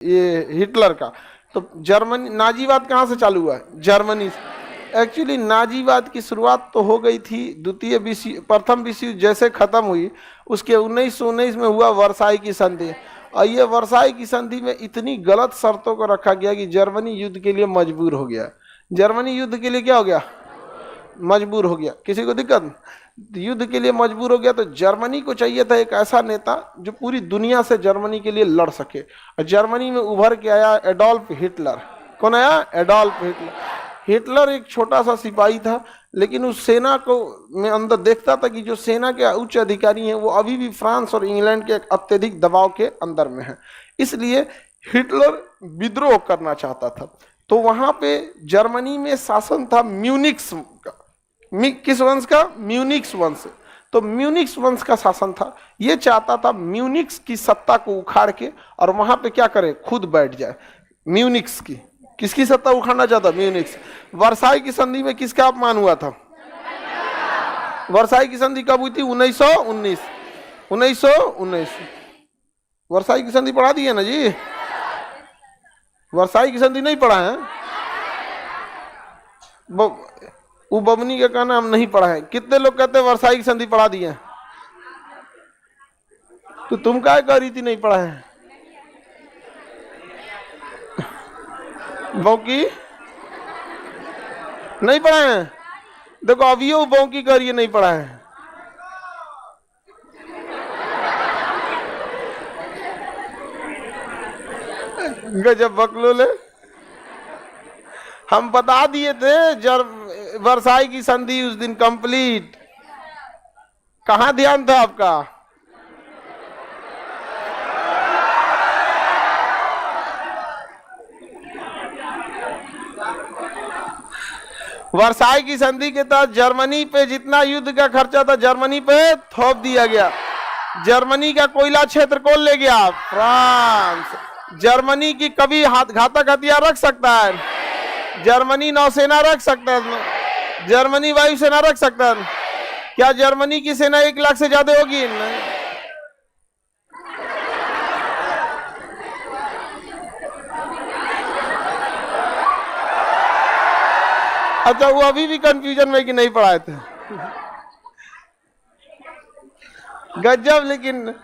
ये हिटलर का। तो जर्मनी, नाजीवाद कहाँ से चालू हुआ है? जर्मनी से। एक्चुअली नाजीवाद की शुरुआत तो हो गई थी प्रथम विश्व युद्ध जैसे खत्म हुई, उसके 1919 में हुआ वर्साई की संधि। और ये वर्साई की संधि में इतनी गलत शर्तों को रखा गया कि जर्मनी युद्ध के लिए मजबूर हो गया। जर्मनी युद्ध के लिए क्या हो गया? मजबूर हो गया। किसी को दिक्कत? युद्ध के लिए मजबूर हो गया। तो जर्मनी को चाहिए था एक ऐसा नेता जो पूरी दुनिया से जर्मनी के लिए लड़ सके, और जर्मनी में उभर के आया एडोल्फ हिटलर। कौन आया? Adolf Hitler. हिटलर एक छोटा सा सिपाही था, लेकिन उस सेना को में अंदर देखता था कि जो सेना के उच्च अधिकारी हैं वो अभी भी फ्रांस और इंग्लैंड के अत्यधिक दबाव के अंदर में है। इसलिए हिटलर विद्रोह करना चाहता था। तो वहां पे जर्मनी में शासन था म्यूनिक्स का। किस वंश का? म्यूनिक्स वंश। तो म्यूनिक्स वंश का शासन था। ये चाहता था म्यूनिक्स की सत्ता को उखाड़ के और वहां पे क्या करे? खुद बैठ जाए। म्यूनिक्स की, किसकी सत्ता उखाड़ना चाहता? म्यूनिक्स। वर्साई की संधि में किसका अपमान हुआ था? वर्साई की संधि कब हुई थी? 1919। 1919। वर्साई की संधि पढ़ा दी है ना जी? वर्साई की संधि नहीं पढ़ा है? वो बमनी का कहना हम नहीं पढ़ा है। कितने लोग कहते हैं वर्साई की संधि पढ़ा दी है? तो तुम क्या कह रही थी नहीं पढ़ा है? बौकी नहीं पढ़ा है? देखो अभी वो बौकी कह रही है नहीं पढ़ा है। गजब बकलोल है। हम बता दिए थे वर्साई की संधि उस दिन कंप्लीट। कहां ध्यान था आपका? वर्साई की संधि के तहत जर्मनी पे जितना युद्ध का खर्चा था जर्मनी पे थोप दिया गया। जर्मनी का कोयला क्षेत्र कौन ले गया? फ्रांस। जर्मनी की कभी घातक हथियार रख सकता है? जर्मनी नौसेना रख सकता है? जर्मनी वायुसेना रख सकता है? क्या जर्मनी की सेना 1 लाख से ज्यादा होगी? नहीं। अच्छा, वो अभी भी कंफ्यूजन में कि नहीं पढ़ाए थे? गजब। लेकिन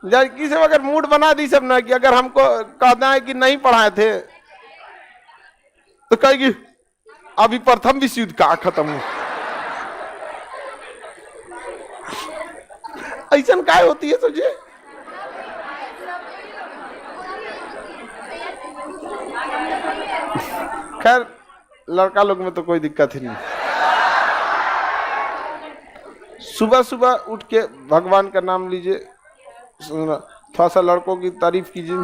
लड़की से अगर मूड बना दी सब ना कि अगर हमको कहना है कि नहीं पढ़ाए थे तो कहेगी अभी प्रथम विश्व युद्ध का खत्म हो। ऐसा काय होती है सोचिए। खैर लड़का लोग में तो कोई दिक्कत ही नहीं। सुबह सुबह उठ के भगवान का नाम लीजिए, थोड़ा सा लड़कों की तारीफ कीजिए।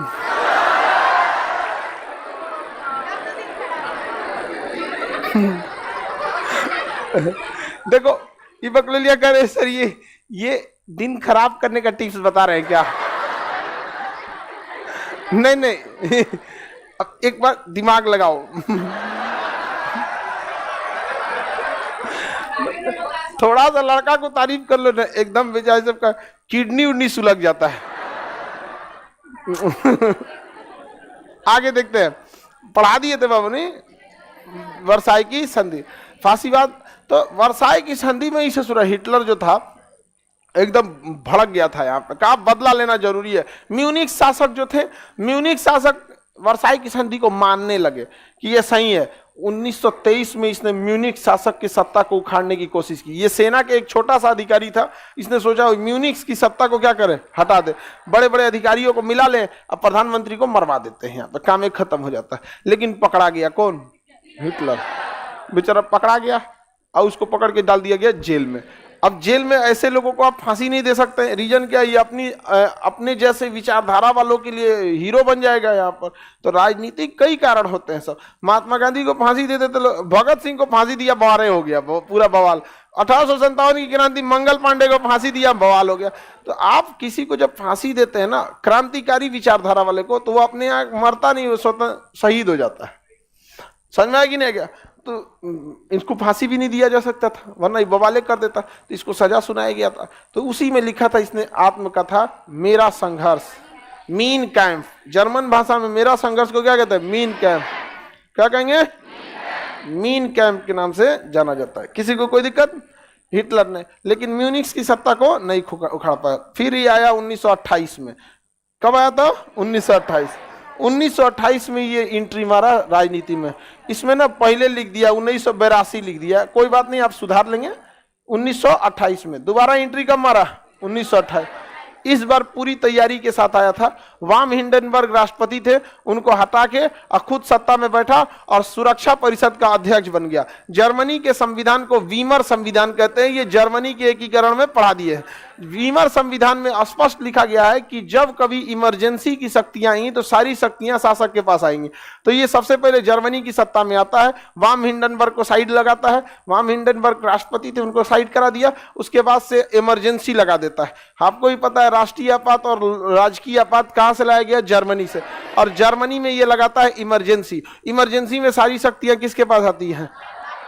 देखो ये बकलोलिया कर रहे सर, ये दिन खराब करने का टिप्स बता रहे हैं क्या? नहीं नहीं, अब एक बार दिमाग लगाओ। थोड़ा सा लड़का को तारीफ कर लो ना, एकदम बेचारे सबका किडनी उडनी सुलग जाता है। आगे देखते हैं। पढ़ा दिए थे बाबू ने वर्साई की संधि, फांसीवाद। तो वर्साई की संधि में ही ससुरा हिटलर जो था एकदम भड़क गया था। यहाँ पे कहा बदला लेना जरूरी है। म्यूनिक शासक जो थे, म्यूनिक शासक वर्साई की संधि को मानने लगे कि ये सही है। 1923 में इसने म्यूनिक शासक की सत्ता को उखाड़ने की कोशिश की। ये सेना के एक छोटा सा अधिकारी था, इसने सोचा म्यूनिक की सत्ता को क्या करे, हटा दे, बड़े बड़े अधिकारियों को मिला ले, अब प्रधानमंत्री को मरवा देते हैं, यहाँ पर काम एक खत्म हो जाता है। लेकिन पकड़ा गया कौन? हिटलर। बेचारा पकड़ा गया और उसको पकड़ के डाल दिया गया जेल में। अब जेल में ऐसे लोगों को आप फांसी नहीं दे सकते। रीजन क्या? ये अपने जैसे विचारधारा वालों के लिए हीरो बन जाएगा यहाँ पर। तो राजनीतिक कई कारण होते हैं सब। महात्मा गांधी को फांसी दे देते, भगत सिंह को फांसी दिया, बवाल हो गया, पूरा बवाल। 1857 की क्रांति, मंगल पांडे को फांसी दिया, बवाल हो गया। तो आप किसी को जब फांसी देते हैं ना, क्रांतिकारी विचारधारा वाले को, तो वो अपने यहाँ मरता नहीं, वो स्वतः शहीद हो जाता है। समझ में आया कि नहीं गया? तो इसको फांसी भी नहीं दिया जा सकता था, वरना ये बवाले कर देता, तो इसको सजा सुनाया गया था। तो उसी में लिखा था इसने आत्मकथा, मेरा संघर्ष। Mean camp. जर्मन भाषा में मेरा संघर्ष को क्या कहते हैं? Mean camp. क्या कहेंगे? मीन कैंप के नाम से जाना जाता है। किसी को कोई दिक्कत? हिटलर ने, लेकिन म्यूनिख की सत्ता को नहीं उखाड़ पाया। फिर ये आया 1928 में। कब आया था? 1928। 1928 में ये एंट्री मारा राजनीति में। इसमें ना पहले लिख दिया 1982 लिख दिया, कोई बात नहीं, आप सुधार लेंगे। 1928 में दोबारा एंट्री कब मारा? 1928। इस बार पूरी तैयारी के साथ आया था। वाम हिंडनबर्ग राष्ट्रपति थे, उनको हटा के और खुद सत्ता में बैठा और सुरक्षा परिषद का अध्यक्ष बन गया। जर्मनी के संविधान को वीमर संविधान कहते हैं। ये जर्मनी के एकीकरण में पढ़ा दिए हैं। वीमर संविधान में स्पष्ट लिखा गया है कि जब कभी इमरजेंसी की शक्तियां आई तो सारी शक्तियां शासक के पास आएंगी। तो ये सबसे पहले जर्मनी की सत्ता में आता है, वाम हिंडनबर्ग को साइड लगाता है। वाम हिंडनबर्ग राष्ट्रपति थे, उनको साइड करा दिया। उसके बाद से इमरजेंसी लगा देता है। आपको भी पता है राष्ट्रीय आपात और राजकीय आपात कहां से लाया गया? जर्मनी से। और जर्मनी में ये लगाता है इमरजेंसी। इमरजेंसी में सारी शक्तियां किसके पास आती हैं?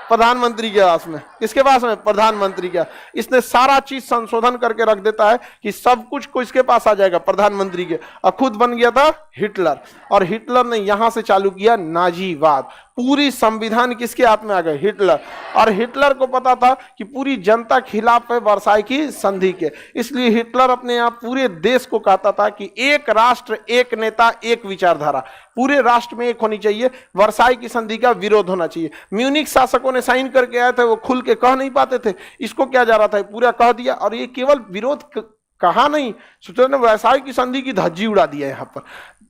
प्रधानमंत्री के पास में। किसके पास में? प्रधानमंत्री के। इसने सारा चीज संशोधन करके रख देता है कि सब कुछ को इसके पास आ जाएगा, प्रधानमंत्री के। और खुद बन गया था हिटलर। और हिटलर ने यहां से चालू किया नाजीवाद। पूरी संविधान किसके हाथ में आ गए? हिटलर। और हिटलर को पता था कि पूरी जनता खिलाफ है वर्साई की संधि के, इसलिए हिटलर अपने आप पूरे देश को कहता था कि एक राष्ट्र, एक नेता, एक विचारधारा। पूरे राष्ट्र में एक होनी चाहिए। वर्साई की संधि का विरोध होना चाहिए। म्यूनिख शासकों ने साइन करके आए थे, वो खुल के कह नहीं पाते थे। इसको क्या जा रहा था? पूरा कह दिया। और ये केवल विरोध कहा नहीं, सोचो ने वर्साई की संधि की धज्जी उड़ा दिया यहाँ पर।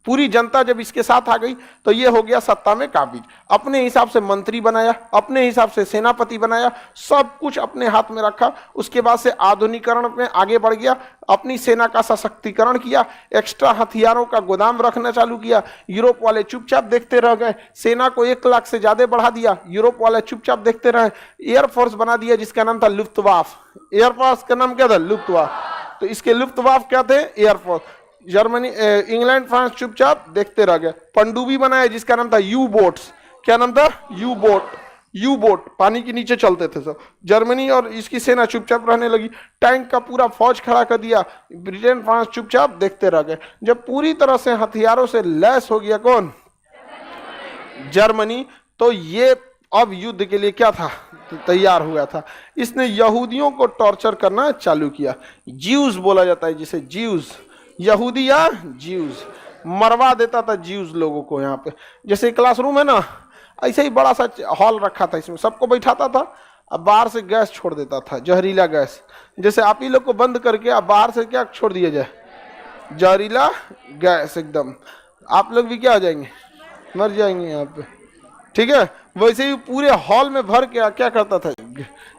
पूरी जनता जब इसके साथ आ गई तो ये हो गया सत्ता में काबिज। अपने हिसाब से मंत्री बनाया, अपने हिसाब से सेनापति बनाया, सब कुछ अपने हाथ में रखा। उसके बाद से आधुनिकरण में आगे बढ़ गया, अपनी सेना का सशक्तिकरण किया, एक्स्ट्रा हथियारों का गोदाम रखना चालू किया। यूरोप वाले चुपचाप देखते रह गए। सेना को 1 लाख से ज्यादा बढ़ा दिया, यूरोप वाले चुपचाप देखते रहे। एयरफोर्स बना दिया जिसका नाम था लुफ्तवाफ। एयरफोर्स का नाम क्या था? लुफ्तवाफ। तो इसके लुफ्तवाफ क्या थे? एयरफोर्स। जर्मनी, इंग्लैंड, फ्रांस चुपचाप देखते रह गए। पनडुब्बी बनाया जिसका नाम था यू बोट्स। क्या नाम था? You boat. यू बोट पानी के नीचे चलते थे सब। जर्मनी और इसकी सेना चुपचाप रहने लगी। टैंक का पूरा फौज खड़ा कर दिया। ब्रिटेन, फ्रांस चुपचाप देखते रह गए। जब पूरी तरह से हथियारों से लैस हो गया कौन? जर्मनी। तो ये अब युद्ध के लिए क्या था? तैयार हुआ था। इसने यहूदियों को टॉर्चर करना चालू किया। ज्यूज बोला जाता है जिसे, ज्यूज। यहूदी या ज्यूज, मरवा देता था ज्यूज लोगों को। यहाँ पे जैसे क्लासरूम है ना, ऐसे ही बड़ा सा हॉल रखा था, इसमें सबको बैठाता था। अब बाहर से गैस छोड़ देता था, जहरीला गैस। जैसे आप ही लोग को बंद करके अब बाहर से क्या छोड़ दिया जाए? जहरीला गैस एकदम। आप लोग भी क्या हो जाएंगे? मर जाएंगे यहाँ पे। ठीक है, वैसे ही पूरे हॉल में भर के क्या करता था?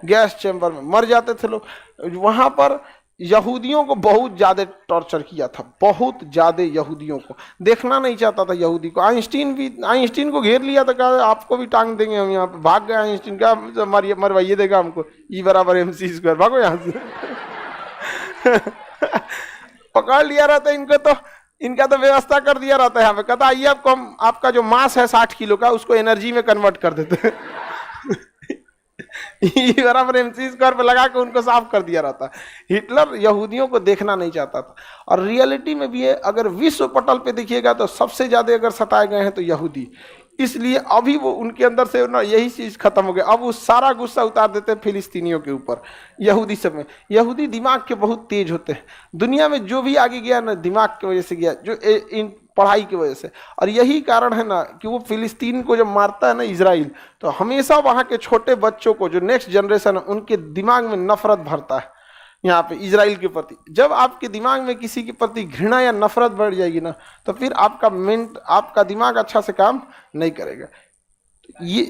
गैस चैम्बर में मर जाते थे लोग। वहां पर यहूदियों को बहुत ज्यादा टॉर्चर किया था, बहुत ज्यादा। यहूदियों को देखना नहीं चाहता था यहूदी को। आइंस्टीन को घेर लिया था, कहा आपको भी टांग देंगे हम। यहाँ पे भाग गया आइंस्टीन, का मरवाइए देगा हमको, E = mc², भागो यहाँ से। पकड़ लिया रहता इनको, तो इनका तो व्यवस्था कर दिया रहता है यहाँ पे। कहता आइए आपको हम, आपका जो मास है 60 किलो का, उसको एनर्जी में कन्वर्ट कर देते हैं। E = mc² पे लगा के उनको साफ कर दिया रहता। हिटलर यहूदियों को देखना नहीं चाहता था। और रियलिटी में भी है, अगर विश्व पटल पे देखिएगा तो सबसे ज्यादा अगर सताए गए हैं तो यहूदी। इसलिए अभी वो उनके अंदर से ना यही चीज खत्म हो गया। अब वो सारा गुस्सा उतार देते हैं फिलिस्तीनियों के ऊपर, यहूदी सब में। यहूदी दिमाग के बहुत तेज होते हैं। दुनिया में जो भी आगे गया ना, दिमाग की वजह से गया, जो इन पढ़ाई की वजह से। और यही कारण है ना कि वो फिलिस्तीन को जब मारता है ना इजराइल, तो हमेशा वहाँ के छोटे बच्चों को, जो नेक्स्ट जनरेशन है, उनके दिमाग में नफरत भरता है यहाँ पे इजराइल के प्रति। जब आपके दिमाग में किसी के प्रति घृणा या नफरत बढ़ जाएगी ना, तो फिर आपका दिमाग अच्छा से काम नहीं करेगा। ये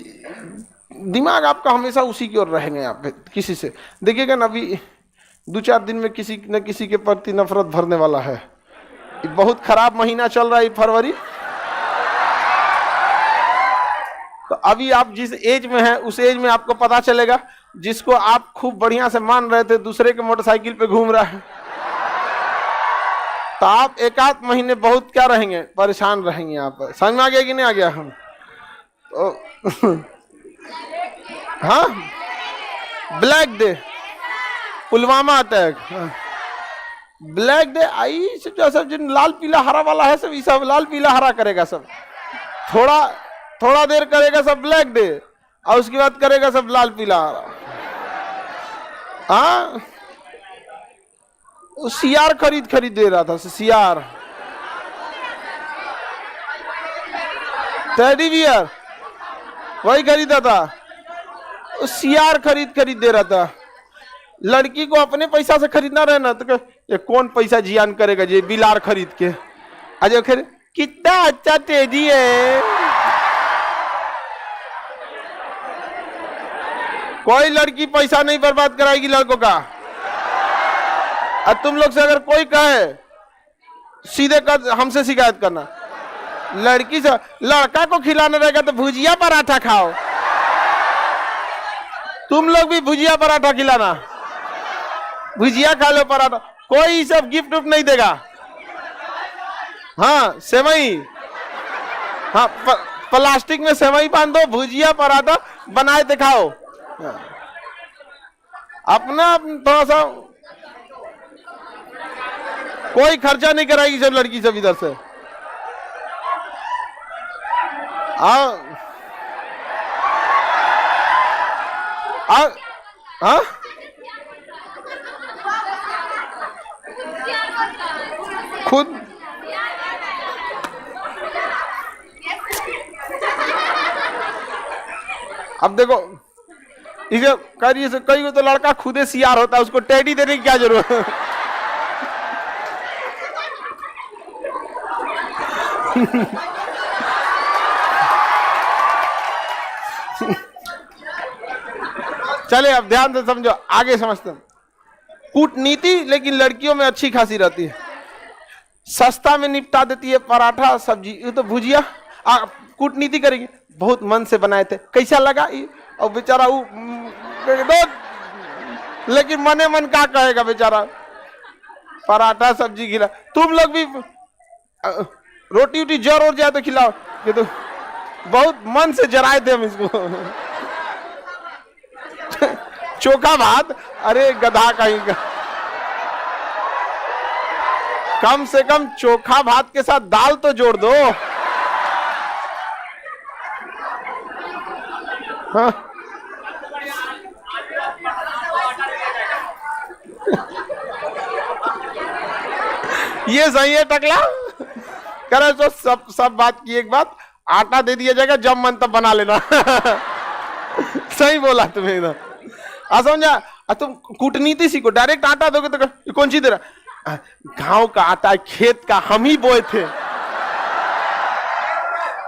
दिमाग आपका हमेशा उसी की ओर रहेगा। यहाँ पे किसी से देखिएगा ना, अभी 2-4 दिन में किसी न किसी के प्रति नफरत भरने वाला है। बहुत खराब महीना चल रहा है फरवरी। तो अभी आप जिस एज में हैं, उस एज में आपको पता चलेगा। जिसको आप खूब बढ़िया से मान रहे थे, दूसरे के मोटरसाइकिल पे घूम रहा है, तो आप 1-8 महीने बहुत क्या रहेंगे? परेशान रहेंगे। यहाँ पर समझ में आ गया कि नहीं आ गया? हम तो हाँ, black day, Pulwama attack, black day I जो सब जिन लाल पीला हरा वाला है सब, ये सब लाल पीला हरा करेगा सब, थोड़ा थोड़ा देर करेगा सब ब्लैक डे, और उसके बाद करेगा सब लाल पीला हरा। हाँ, सियार खरीद दे रहा था, सियार, टेडी बियर वही खरीदा था, सियार खरीद दे रहा था। लड़की को अपने पैसा से खरीदना रहना तो ये कौन पैसा जियान करेगा जी बिलार खरीद के। अजय खैर कितना अच्छा टेडी है, कोई लड़की पैसा नहीं बर्बाद कराएगी लड़कों का। और तुम लोग से अगर कोई कहे सीधे कर हमसे शिकायत करना, लड़की से लड़का को खिलाना रहेगा तो भुजिया पराठा खाओ, तुम लोग भी भुजिया पराठा खिलाना, भुजिया खा लो पराठा, कोई सब गिफ्ट उफ्ट नहीं देगा। हाँ सेवई, हाँ प्लास्टिक में सेवई बांध दो, भुजिया पराठा बनाए दिखाओ। हाँ। अपना थोड़ा सा कोई खर्चा नहीं कराएगी सब लड़की सब इधर से। हाँ खुद अब देखो इसे करिए से कई तो लड़का खुदे सियार होता है, उसको टेडी देने की क्या जरूरत है। चले अब ध्यान से समझो, आगे समझते हैं। कूटनीति लेकिन लड़कियों में अच्छी खासी रहती है, सस्ता में निपटा देती है, पराठा सब्जी, ये तो भुजिया। कूटनीति करेगी, बहुत मन से बनाए थे, कैसा लगा, और बेचारा वो लेकिन मने मन क्या कहेगा बेचारा, पराठा सब्जी खिला। तुम लोग भी रोटी वोटी जर और जाए तो खिलाओ, ये तो बहुत मन से जराए थे हम इसको। चोखा भात, अरे गधा कहीं का, कम से कम चोखा भात के साथ दाल तो जोड़ दो। हाँ। ये सही है टकला, करे तो सब बात की एक बात, आटा दे दिया जाएगा, जब मन तब बना लेना। सही बोला तुम्हें इधर, समझा। तुम कूटनीति सीखो, डायरेक्ट आटा दोगे तो कौन सी दे रहा, गांव का आटा खेत का हम ही बोए थे,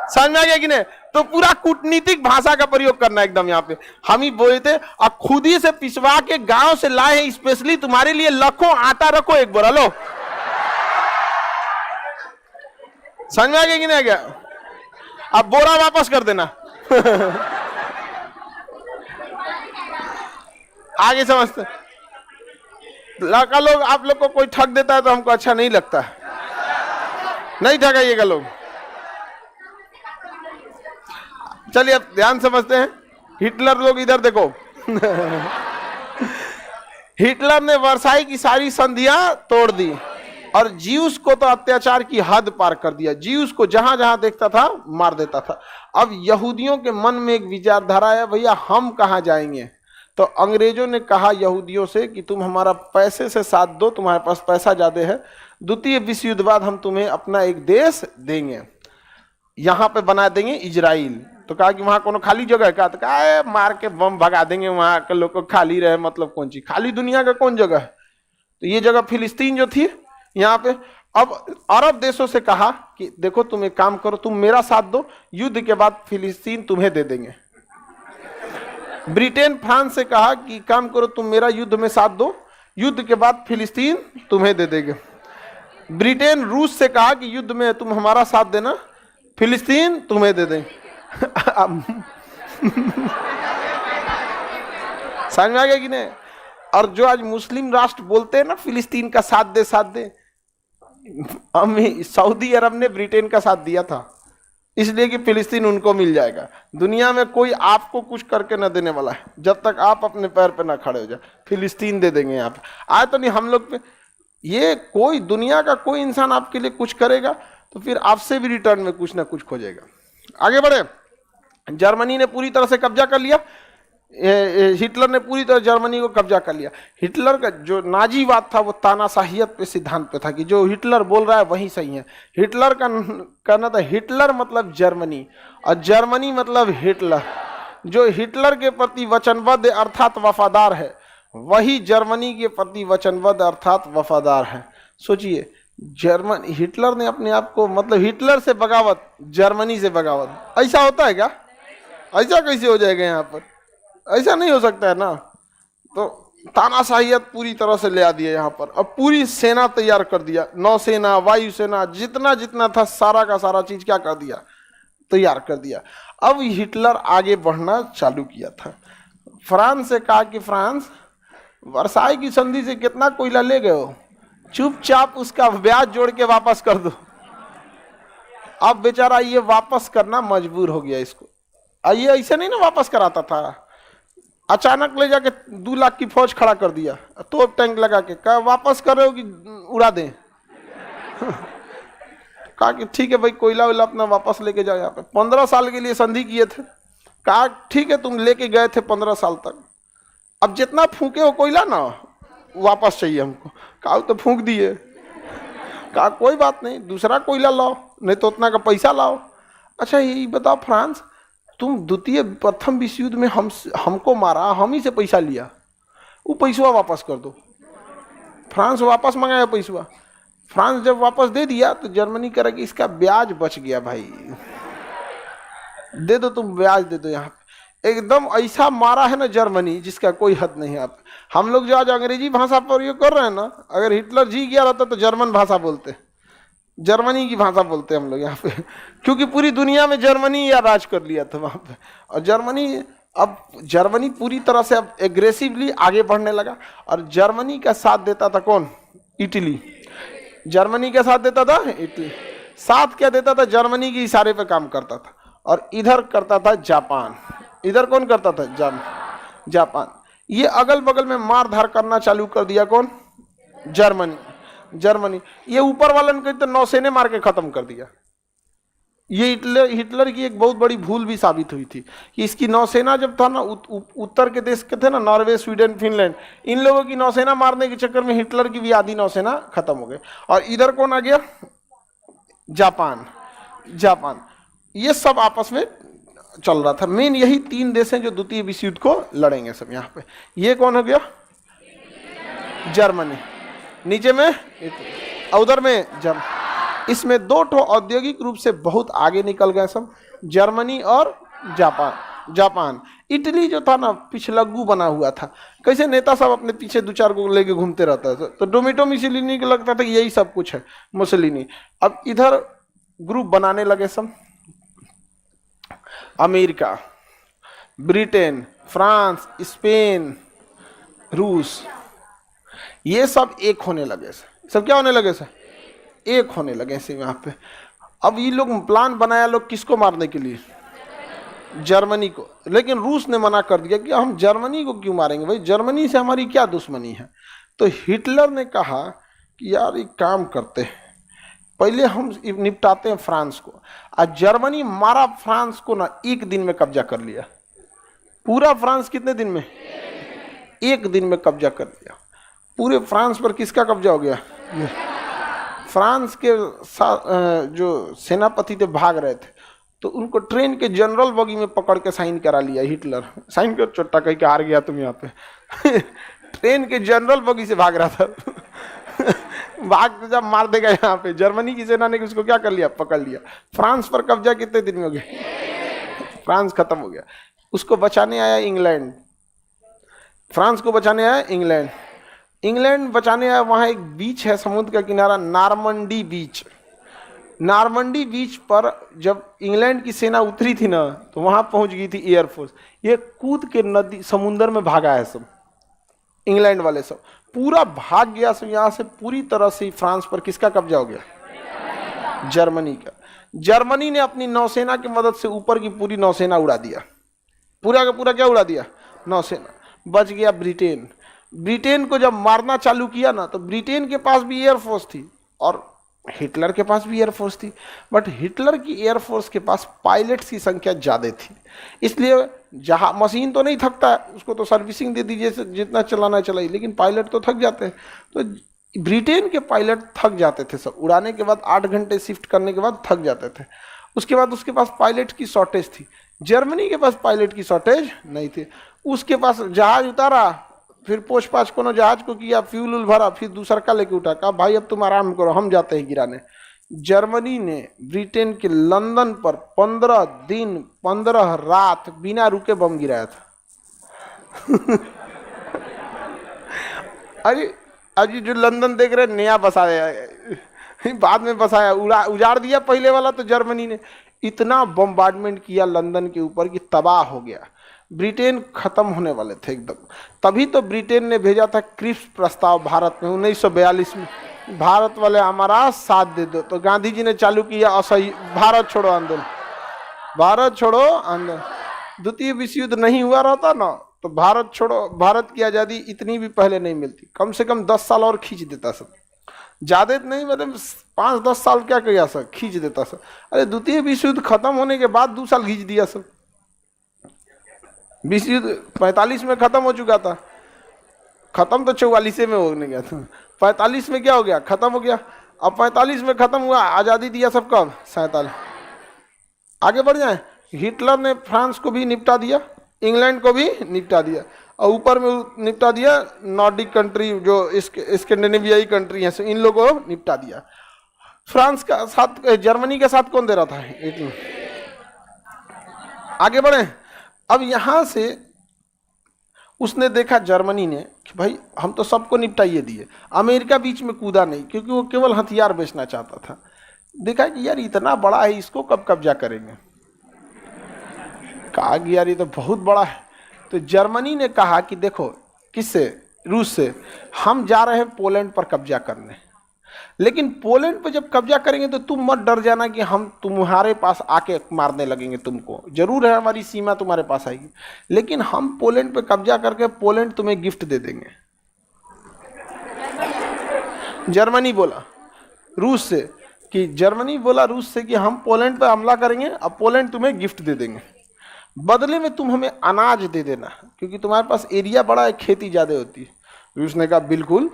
समझ में आ गया कि नहीं। तो पूरा कूटनीतिक भाषा का प्रयोग करना एकदम, यहाँ पे हम ही बोए थे और खुद ही से पिसवा के गांव से लाए हैं स्पेशली तुम्हारे लिए, लखों आटा रखो एक बोरा लो। समझ में आ गया कि नहीं आ गया। अब बोरा वापस कर देना। आगे समझते, लड़का लोग आप लोग को कोई ठग देता है तो हमको अच्छा नहीं लगता है, नहीं ठगाइएगा लोग। चलिए अब ध्यान समझते हैं। हिटलर लोग इधर देखो। हिटलर ने वर्साई की सारी संधियां तोड़ दी और ज्यूस को तो अत्याचार की हद पार कर दिया, ज्यूस को जहां जहां देखता था मार देता था। अब यहूदियों के मन में एक विचारधारा है, भैया हम कहां जाएंगे। तो अंग्रेजों ने कहा यहूदियों से कि तुम हमारा पैसे से साथ दो, तुम्हारे पास पैसा ज्यादा है, द्वितीय विश्व युद्ध बाद हम तुम्हें अपना एक देश देंगे, यहाँ पे बना देंगे इजराइल। तो कहा कि वहां कोनो खाली जगह है क्या, तो कहा मार के बम भगा देंगे, वहां के लोग को खाली रहे, मतलब कौन चीज खाली, दुनिया का कौन जगह है। तो ये जगह फिलिस्तीन जो थी यहाँ पे। अब अरब देशों से कहा कि देखो तुम एक काम करो, तुम मेरा साथ दो, युद्ध के बाद फिलिस्तीन तुम्हें दे देंगे। ब्रिटेन फ्रांस से कहा कि काम करो, तुम मेरा युद्ध में साथ दो, युद्ध के बाद फिलिस्तीन तुम्हें दे देंगे। ब्रिटेन रूस से कहा कि युद्ध में तुम हमारा साथ देना, फिलिस्तीन तुम्हें दे देंगे। समझ में आ गया कि नहीं। और जो आज मुस्लिम राष्ट्र बोलते हैं ना फिलिस्तीन का साथ दे, सऊदी अरब ने ब्रिटेन का साथ दिया था इसलिए कि फिलिस्तीन उनको मिल जाएगा। दुनिया में कोई आपको कुछ करके न देने वाला है जब तक आप अपने पैर पे ना खड़े हो जाए। फिलिस्तीन दे देंगे यहाँ पे। आए तो नहीं हम लोग पे ये कोई दुनिया का कोई इंसान आपके लिए कुछ करेगा तो फिर आपसे भी रिटर्न में कुछ ना कुछ खोजेगा। आगे बढ़े। जर्मनी ने पूरी तरह से कब्जा कर लिया, हिटलर ने पूरी तरह जर्मनी को कब्जा कर लिया। हिटलर का जो नाजीवाद था वो तानाशाहियत पे सिद्धांत पे था कि जो हिटलर बोल रहा है वही सही है। हिटलर का कहना था हिटलर मतलब जर्मनी और जर्मनी मतलब हिटलर। जो हिटलर के प्रति वचनबद्ध अर्थात वफादार है वही जर्मनी के प्रति वचनबद्ध अर्थात वफादार है। सोचिए, हिटलर ने अपने आप को मतलब हिटलर से बगावत, जर्मनी से बगावत, ऐसा होता है क्या? ऐसा कैसे हो जाएगा यहाँ पर? ऐसा नहीं हो सकता है ना। तो तानाशाहियत पूरी तरह से ले आ दिया यहाँ पर। अब पूरी सेना तैयार कर दिया, नौसेना, वायुसेना, जितना जितना था सारा का सारा चीज क्या कर दिया, तैयार कर दिया। अब हिटलर आगे बढ़ना चालू किया था। फ्रांस से कहा कि फ्रांस, वर्साई की संधि से कितना कोयला ले गए हो, चुपचाप उसका ब्याज जोड़ के वापस कर दो। अब बेचारा ये वापस करना मजबूर हो गया इसको। ये ऐसे नहीं ना वापस कराता था, अचानक ले जाके 2 लाख की फौज खड़ा कर दिया, तोप टैंक लगा के कहा वापस कर रहे हो कि उड़ा दें? कहा कि ठीक है भाई, कोयला वोयला अपना वापस लेके जाओ। यहाँ पे 15 साल के लिए संधि किए थे। कहा ठीक है, तुम लेके गए थे 15 साल तक, अब जितना फूके हो कोयला ना वापस चाहिए हमको। कहा तो फूंक दिए। कहा कोई बात नहीं, दूसरा कोयला लाओ, नहीं तो उतना का पैसा लाओ। अच्छा यही बताओ फ्रांस, तुम प्रथम विश्व युद्ध में हमको मारा, हम ही से पैसा लिया, वो पैसा वापस कर दो। फ्रांस वापस मंगाया पैसा। फ्रांस जब वापस दे दिया तो जर्मनी कह रहा कि इसका ब्याज बच गया भाई, दे दो, तुम ब्याज दे दो। यहाँ पे एकदम ऐसा मारा है ना जर्मनी जिसका कोई हद नहीं है। हम लोग जो आज अंग्रेजी भाषा प्रयोग कर रहे हैं ना, अगर हिटलर जी गया रहता तो जर्मन भाषा बोलते, जर्मनी की भाषा बोलते हम लोग यहाँ पे, क्योंकि पूरी दुनिया में जर्मनी या राज कर लिया था वहाँ पे। और जर्मनी पूरी तरह से अब एग्रेसिवली आगे बढ़ने लगा। और जर्मनी का साथ देता था कौन? इटली। जर्मनी का साथ देता था इटली। साथ क्या देता था? जर्मनी के इशारे पे काम करता था। और इधर करता था जापान। इधर कौन करता था? जापान। ये अगल बगल में मार धार करना चालू कर दिया। कौन? जर्मनी। ये ऊपर वालन को तो नौसेने मार के खत्म कर दिया। ये हिटलर की एक बहुत बड़ी भूल भी साबित हुई थी कि इसकी नौसेना जब था ना, उत्तर के देश के थे ना, नॉर्वे, स्वीडन, फिनलैंड, इन लोगों की नौसेना मारने के चक्कर में हिटलर की भी आधी नौसेना खत्म हो गई। और इधर कौन आ गया? जापान। ये सब आपस में चल रहा था। मेन यही 3 देश हैं जो द्वितीय विश्व युद्ध को लड़ेंगे सब यहाँ पे। ये कौन हो गया? जर्मनी। नीचे में उधर में इसमें 2 ठो औद्योगिक रूप से बहुत आगे निकल गए सब, जर्मनी और जापान। इटली जो था ना पिछलग्गू बना हुआ था। कैसे नेता सब अपने पीछे 2-4 को लेके घूमते रहता था, तो डोमिटो मुसोलिनी को लगता था कि यही सब कुछ है मुसोलिनी। अब इधर ग्रुप बनाने लगे सब, अमेरिका, ब्रिटेन, फ्रांस, स्पेन, रूस, ये सब एक होने लगे। सब क्या होने लगे? सर एक होने लगे से यहाँ पे। अब ये लोग प्लान बनाया लोग किसको मारने के लिए? जर्मनी को। लेकिन रूस ने मना कर दिया कि हम जर्मनी को क्यों मारेंगे भाई, जर्मनी से हमारी क्या दुश्मनी है। तो हिटलर ने कहा कि यार एक काम करते हैं, पहले हम निपटाते हैं फ्रांस को। आज जर्मनी मारा फ्रांस को ना, 1 दिन में कब्जा कर लिया पूरा फ्रांस। कितने दिन में? 1 दिन में कब्जा कर लिया पूरे फ्रांस पर। किसका कब्जा हो गया? फ्रांस के जो सेनापति थे भाग रहे थे, तो उनको ट्रेन के जनरल बगी में पकड़ के साइन करा लिया हिटलर। साइन कर चोट्टा कहीं के हार गया तुम यहाँ पे। ट्रेन के जनरल बगी से भाग रहा था। भाग जब मार देगा यहाँ पे, जर्मनी की सेना ने उसको क्या कर लिया? पकड़ लिया। फ्रांस पर कब्जा कितने दिन में हो गया? फ्रांस खत्म हो गया। उसको बचाने आया इंग्लैंड। फ्रांस को बचाने आया इंग्लैंड बचाने आया। वहां एक बीच है समुद्र का किनारा, नार्मंडी बीच। नार्मंडी बीच पर जब इंग्लैंड की सेना उतरी थी ना, तो वहां पहुंच गई थी एयरफोर्स। ये कूद के नदी समुद्र में भागा है सब, इंग्लैंड वाले सब पूरा भाग गया सब यहाँ से। पूरी तरह से फ्रांस पर किसका कब्जा हो गया? जर्मनी का। जर्मनी ने अपनी नौसेना की मदद से ऊपर की पूरी नौसेना उड़ा दिया। पूरा का पूरा क्या उड़ा दिया? नौसेना। बच गया ब्रिटेन। ब्रिटेन को जब मारना चालू किया ना, तो ब्रिटेन के पास भी एयरफोर्स थी और हिटलर के पास भी एयरफोर्स थी, बट हिटलर की एयरफोर्स के पास पायलट्स की संख्या ज़्यादा थी, इसलिए जहाँ मशीन तो नहीं थकता है, उसको तो सर्विसिंग दे दीजिए, जितना चलाना चलाइए, लेकिन पायलट तो थक जाते हैं। तो ब्रिटेन के पायलट थक जाते थे, सब उड़ाने के बाद 8 घंटे शिफ्ट करने के बाद थक जाते थे। उसके बाद उसके पास पायलट की शॉर्टेज थी। जर्मनी के पास पायलट की शॉर्टेज नहीं थी, उसके पास जहाज उतारा, फिर पोछ पाछ कोनो जहाज को किया, फ्यूल उल भरा, फिर दूसरा का लेके उठा, कहा भाई अब तुम आराम करो, हम जाते हैं गिराने। जर्मनी ने ब्रिटेन के लंदन पर 15 दिन 15 रात बिना रुके बम गिराया था। अरे अभी जो लंदन देख रहे नया बसाया, बाद में बसाया, उजाड़ दिया पहले वाला। तो जर्मनी ने इतना बम्बार्डमेंट किया लंदन के ऊपर कि तबाह हो गया, ब्रिटेन खत्म होने वाले थे एकदम। तभी तो ब्रिटेन ने भेजा था क्रिप्स प्रस्ताव भारत में 1942 में, भारत वाले हमारा साथ दे दो। तो गांधी जी ने चालू किया असही भारत छोड़ो आंदोलन, भारत छोड़ो आंदोलन। द्वितीय विश्व युद्ध नहीं हुआ रहता ना, तो भारत छोड़ो, भारत की आज़ादी इतनी भी पहले नहीं मिलती, कम से कम 10 साल और खींच देता सब, ज़्यादा नहीं मतलब 5-10 साल क्या किया सब, खींच देता सब। अरे द्वितीय विश्व युद्ध खत्म होने के बाद 2 साल खींच दिया सब। विश्व युद्ध 45 में खत्म हो चुका था, खत्म तो 44 में होने गया था, 45 में क्या हो गया, खत्म हो गया। अब 45 में खत्म हुआ, आज़ादी दिया सब कब, 47। आगे बढ़ जाए, हिटलर ने फ्रांस को भी निपटा दिया, इंग्लैंड को भी निपटा दिया, और ऊपर में निपटा दिया नॉर्डिक कंट्री जो स्कैंडिनेवियाई कंट्री है, इन लोगों को निपटा दिया। फ्रांस का साथ, जर्मनी के साथ कौन दे रहा था, इटली। आगे बढ़े, अब यहां से उसने देखा जर्मनी ने कि भाई हम तो सबको निपटाइए दिए, अमेरिका बीच में कूदा नहीं, क्योंकि वो केवल हथियार बेचना चाहता था। देखा कि यार इतना बड़ा है, इसको कब कब्जा करेंगे, कहा कि यार ये तो बहुत बड़ा है। तो जर्मनी ने कहा कि देखो, किससे, रूस से, हम जा रहे हैं पोलैंड पर कब्जा करने, लेकिन पोलैंड पर जब कब्जा करेंगे तो तुम मत डर जाना कि हम तुम्हारे पास आके मारने लगेंगे तुमको, जरूर है हमारी सीमा तुम्हारे पास आएगी, लेकिन हम पोलैंड पे कब्जा करके पोलैंड तुम्हें गिफ्ट दे देंगे। जर्मनी बोला रूस से कि, जर्मनी बोला रूस से कि हम पोलैंड पे हमला करेंगे, अब पोलैंड तुम्हें गिफ्ट दे देंगे, बदले में तुम हमें अनाज दे देना, क्योंकि तुम्हारे पास एरिया बड़ा है, खेती ज़्यादा होती है। रूस ने कहा बिल्कुल।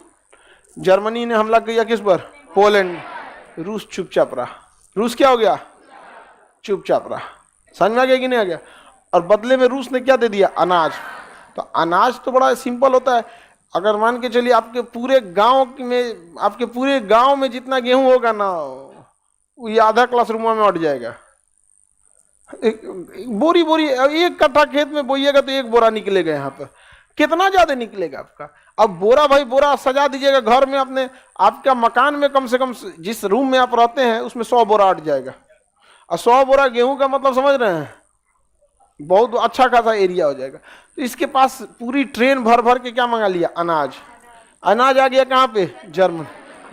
जर्मनी ने हमला किया किस पर, पोलैंड। रूस चुपचाप रहा, रूस क्या हो गया, चुपचाप रहा। समझ में आ गया कि नहीं आ गया। और बदले में रूस ने क्या दे दिया, अनाज। तो अनाज तो बड़ा सिंपल होता है, अगर मान के चलिए आपके पूरे गांव में जितना गेहूं होगा ना, ये आधा क्लासरूम में अट जाएगा। बोरी बोरी, 1 कट्ठा खेत में बोइएगा तो 1 बोरा निकलेगा, यहाँ पर कितना ज्यादा निकलेगा आपका। अब बोरा भाई बोरा सजा दीजिएगा घर में अपने, आपका मकान में कम से कम जिस रूम में आप रहते हैं उसमें 100 बोरा अट जाएगा। और 100 बोरा गेहूं का मतलब समझ रहे हैं, बहुत अच्छा खासा एरिया हो जाएगा। तो इसके पास पूरी ट्रेन भर भर के क्या मंगा लिया, अनाज। अनाज आ गया कहाँ पे, जर्मन।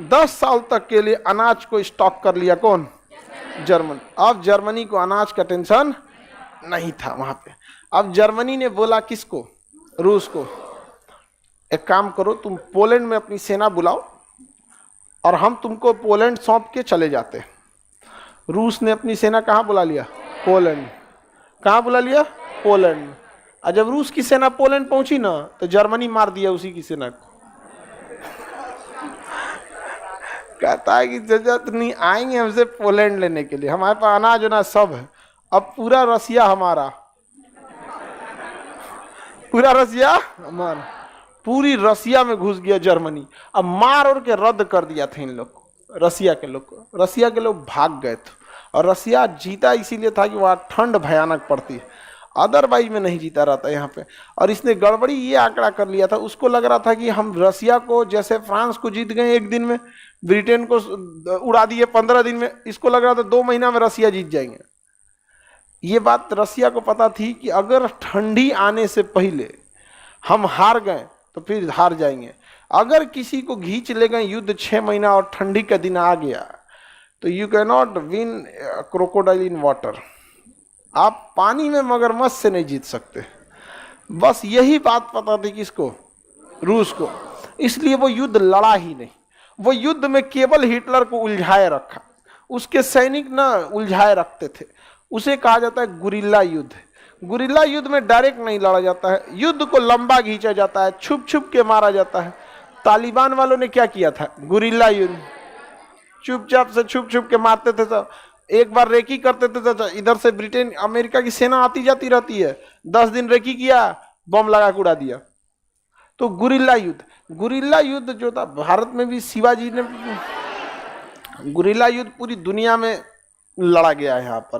10 साल तक के लिए अनाज को स्टॉक कर लिया, कौन, जर्मन। अब जर्मनी को अनाज का टेंशन नहीं था वहां पे। अब जर्मनी ने बोला किसको, रूस को, एक काम करो तुम पोलैंड में अपनी सेना बुलाओ और हम तुमको पोलैंड सौंप के चले जाते। रूस ने अपनी सेना कहाँ बुला लिया, पोलैंड। कहाँ बुला लिया, पोलैंड। और जब रूस की सेना पोलैंड पहुंची ना, तो जर्मनी मार दिया उसी की सेना को। कहता है कि जरूरत नहीं, आएंगे हमसे पोलैंड लेने के लिए, हमारे पास अनाज वनाज सब है। अब पूरा रसिया हमारा, पूरा रसिया हमारा, पूरी रसिया में घुस गया जर्मनी। अब मार और के रद्द कर दिया था इन लोग को, रसिया के लोग को। रसिया के लोग भाग गए थे, और रसिया जीता इसीलिए था कि वहाँ ठंड भयानक पड़ती है, अदरवाइज में नहीं जीता रहता यहाँ पे। और इसने गड़बड़ी ये आंकड़ा कर लिया था, उसको लग रहा था कि हम रसिया को, जैसे फ्रांस को जीत गए 1 दिन में, ब्रिटेन को उड़ा दिए 15 दिन में, इसको लग रहा था 2 महीना में रसिया जीत जाएंगे। ये बात रसिया को पता थी कि अगर ठंडी आने से पहले हम हार गए तो फिर हार जाएंगे। अगर किसी को खींच ले गए युद्ध 6 महीना और ठंडी का दिन आ गया, तो you can not win crocodile in water, आप पानी में मगरमच्छ से नहीं जीत सकते। बस यही बात पता थी किसको, रूस को, इसलिए वो युद्ध लड़ा ही नहीं। वो युद्ध में केवल हिटलर को उलझाए रखा, उसके सैनिक ना उलझाए रखते थे। उसे कहा जाता है गुरिल्ला युद्ध। गुरिल्ला युद्ध में डायरेक्ट नहीं लड़ा जाता है, युद्ध को लंबा खींचा जाता है, छुप छुप के मारा जाता है। तालिबान वालों ने क्या किया था? गुरिल्ला युद्ध, चुपचाप से छुप छुप के मारते थे। तो एक बार रेकी करते थे तो इधर से ब्रिटेन अमेरिका की सेना आती जाती रहती है, 10 दिन रेकी किया, बम लगा के उड़ा दिया। तो गुरिल्ला युद्ध, गुरिल्ला युद्ध जो था भारत में भी शिवाजी ने, गुरिल्ला युद्ध पूरी दुनिया में लड़ा गया है यहाँ पर।